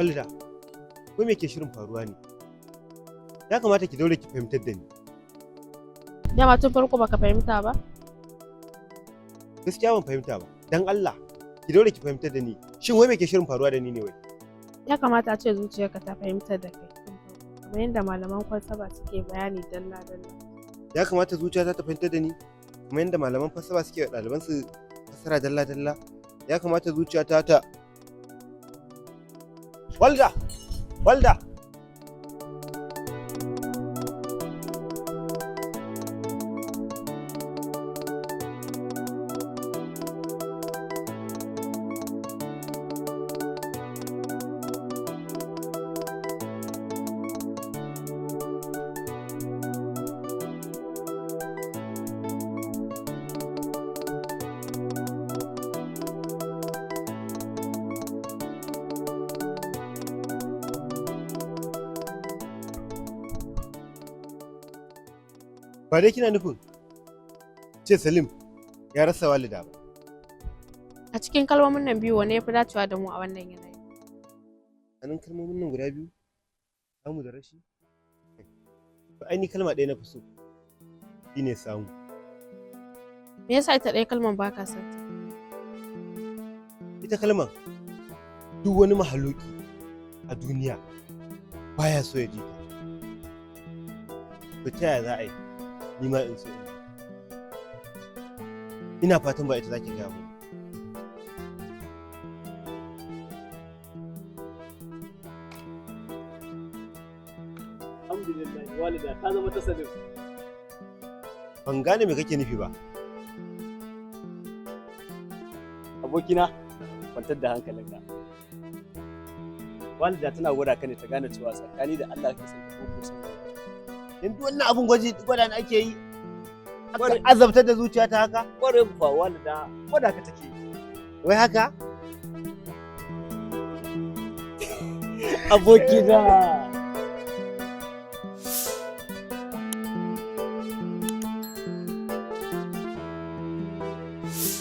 Walida, ko me ke shirin faruwa ne? Ya kamata ki daure ki fahimtar da ni. Dama tun farko baka fahimta ba? Gaskiya ban fahimta ba. Dan Allah, ki daure ki fahimtar da ni. Shin wai me ke shirin faruwa da ni ne wai? Ya kamata a ce zuciyarka ta fahimtar da kai. Kamar yadda malaman falsafa suke bayani dalla-dalla. Ya kamata zuciyata ta fahimtar da ni kamar yadda malaman falsafa suke wa ɗalibansu fassara dalla-dalla. Ya kamata zuciyata ta Walda! Walda! Ba dai kina nufin ce Salim ya rasa walida ba. A cikin kalmomin nan biyu wane ya fi dacewa da mu a wannan yanayi? Anan kalmomin nan guda biyu, samu da rashi? To ai ni kalma ɗaya na fi so, shine samu. Me yasa ita ɗaya kalmar ba ka son ta? Ita kalmar duk wani mahaluki a duniya baya so ya ji ta. To ta yaya za a yi? Ni ma in so in ji. Ina fatan ba ita za ki gaya mu. Alhamdulillah, walida ta zama ta Salim. Ban gane me kake nufi ba. Abokina, kwantar da hankalinka. Walida tana gwada ka ne ta gane cewa tsakani da Allah ka san ko kusa. Yanzu wannan abun gwada na ake yi. Akan azabtar da zuciya ta haka? Ƙwarai kuwa walida gwada ka take. Wai haka? Abokina.